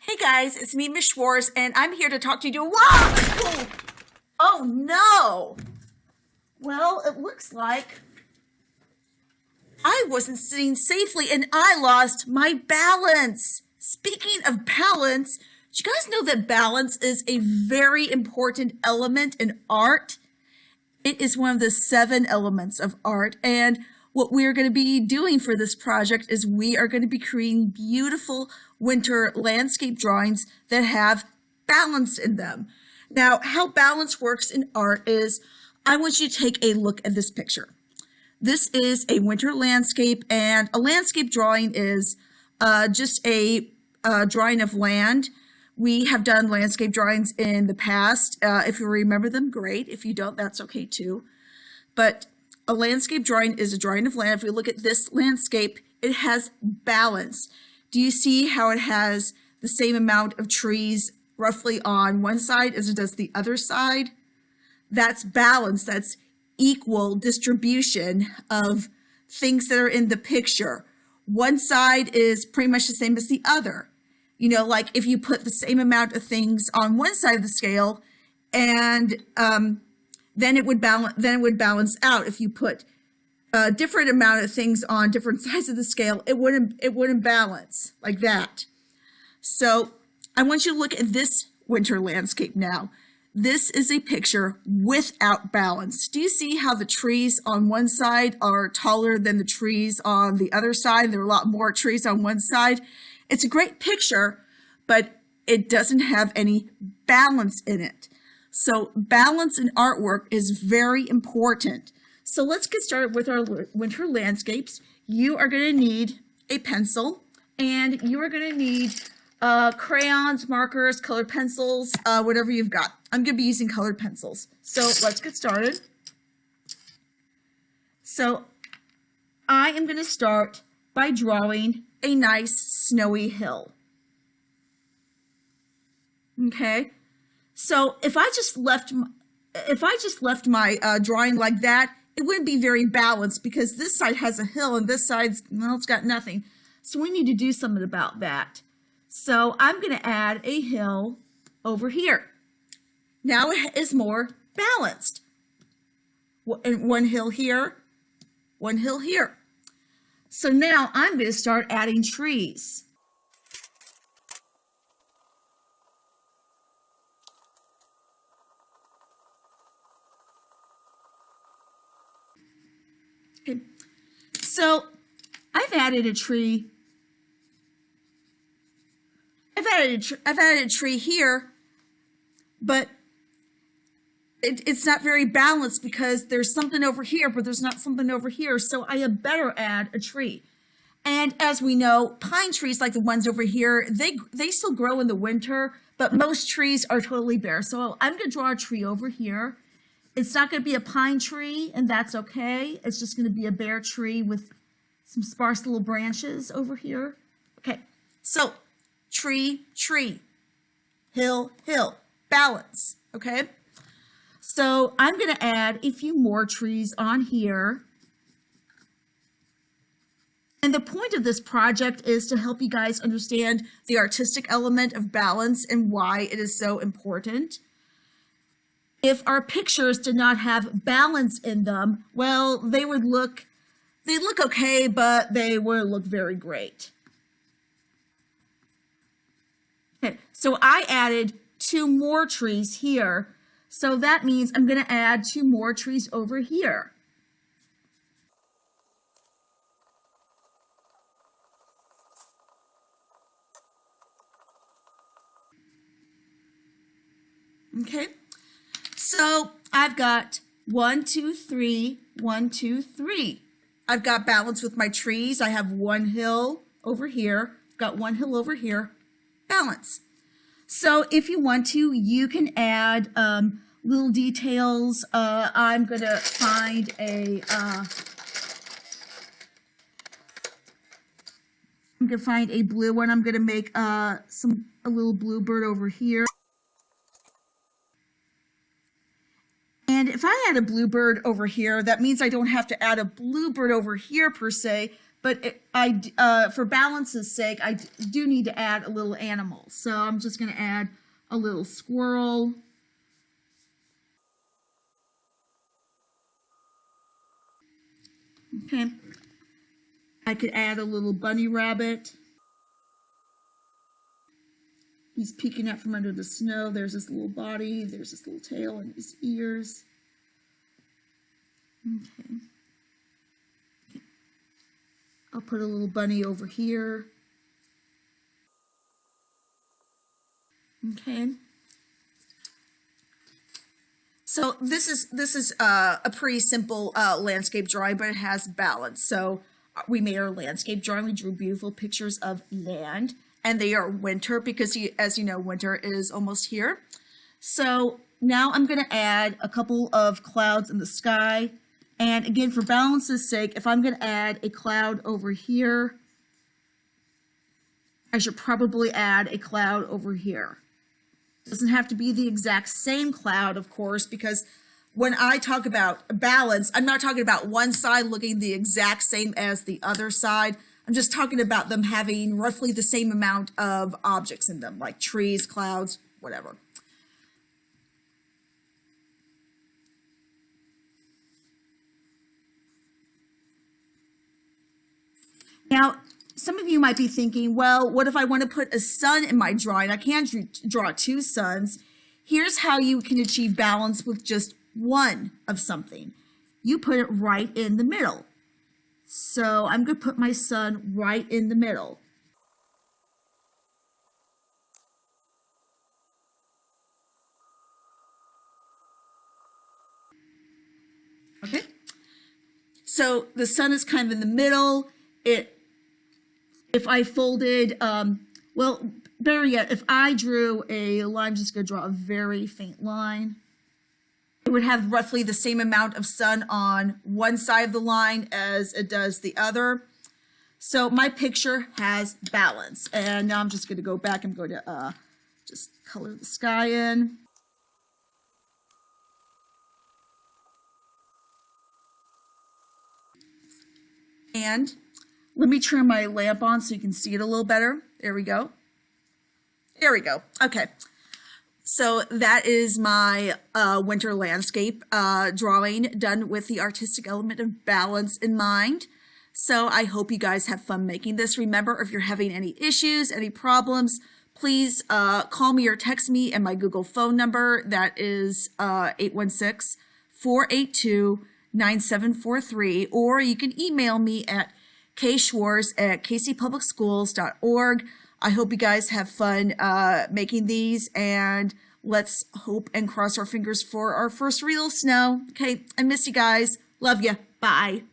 Hey guys, it's me, Miss Schwartz, and I'm here to talk to you. Whoa! Oh no! Well, it looks like I wasn't sitting safely and I lost my balance. Speaking of balance, do you guys know that balance is a very important element in art? It is one of the 7 elements of art, and what we're going to be doing for this project is we are going to be creating beautiful winter landscape drawings that have balance in them. Now, how balance works in art is I want you to take a look at this picture. This is a winter landscape, and a landscape drawing is just a drawing of land. We have done landscape drawings in the past. If you remember them, great. If you don't, that's okay too. But a landscape drawing is a drawing of land. If we look at this landscape, it has balance. Do you see how it has the same amount of trees roughly on one side as it does the other side? That's balance. That's equal distribution of things that are in the picture. One side is pretty much the same as the other. You know, like if you put the same amount of things on one side of the scale, and then it would balance out. If you put a different amount of things on different sides of the scale, it wouldn't balance like that. So I want you to look at this winter landscape now. This is a picture without balance. Do you see how the trees on one side are taller than the trees on the other side? There are a lot more trees on one side. It's a great picture, but it doesn't have any balance in it. So balance in artwork is very important. So let's get started with our winter landscapes. You are going to need a pencil, and you are going to need crayons, markers, colored pencils, whatever you've got. I'm going to be using colored pencils. So let's get started. So I am going to start by drawing a nice snowy hill. Okay, so if I just left my drawing like that, it wouldn't be very balanced because this side has a hill and this side's, well, it's got nothing. So we need to do something about that. So I'm going to add a hill over here. Now it is more balanced. One hill here, one hill here. So now I'm going to start adding trees. Okay. So I've added a tree. I've added a tree here, but it's not very balanced because there's something over here, but there's not something over here. So I had better add a tree. And as we know, pine trees like the ones over here, they still grow in the winter, but most trees are totally bare. So I'm going to draw a tree over here. It's not going to be a pine tree, and that's okay. It's just going to be a bare tree with some sparse little branches over here. Okay, so tree, tree, hill, hill, balance, okay? So I'm going to add a few more trees on here. And the point of this project is to help you guys understand the artistic element of balance and why it is so important. If our pictures did not have balance in them, well, they'd look okay, but they wouldn't look very great. Okay, so I added 2 more trees here. So that means I'm going to add 2 more trees over here. Okay, so I've got 1, 2, 3, 1, 2, 3. I've got balance with my trees. I have 1 hill over here. I've got 1 hill over here. Balance. So if you want to, you can add little details. I'm going to find a blue one. I'm going to make a little bluebird over here. And if I add a bluebird over here, that means I don't have to add a bluebird over here per se, but for balance's sake, I do need to add a little animal. So I'm just going to add a little squirrel. Okay. I could add a little bunny rabbit. He's peeking out from under the snow. There's his little body. There's his little tail and his ears. Okay. I'll put a little bunny over here. Okay. So this is a pretty simple landscape drawing, but it has balance. So we made our landscape drawing. We drew beautiful pictures of land, and they are winter because, as you know, winter is almost here. So now I'm going to add a couple of clouds in the sky. And again, for balance's sake, if I'm going to add a cloud over here, I should probably add a cloud over here. It doesn't have to be the exact same cloud, of course, because when I talk about balance, I'm not talking about one side looking the exact same as the other side. I'm just talking about them having roughly the same amount of objects in them, like trees, clouds, whatever. Now, some of you might be thinking, well, what if I want to put a sun in my drawing? I can't draw two suns. Here's how you can achieve balance with just one of something. You put it right in the middle. So I'm going to put my sun right in the middle. Okay. So the sun is kind of in the middle. If I folded, well, better yet, if I drew a line, I'm just going to draw a very faint line. It would have roughly the same amount of sun on one side of the line as it does the other. So my picture has balance. And now I'm just going to go back. I'm going to just color the sky in. And let me turn my lamp on so you can see it a little better. There we go. There we go. Okay. So that is my winter landscape drawing done with the artistic element of balance in mind. So I hope you guys have fun making this. Remember, if you're having any issues, any problems, please call me or text me at my Google phone number. That is 816-482-9743. Or you can email me at kschwarz@kcpublicschools.org. I hope you guys have fun making these, and let's hope and cross our fingers for our first real snow. Okay, I miss you guys. Love you. Bye.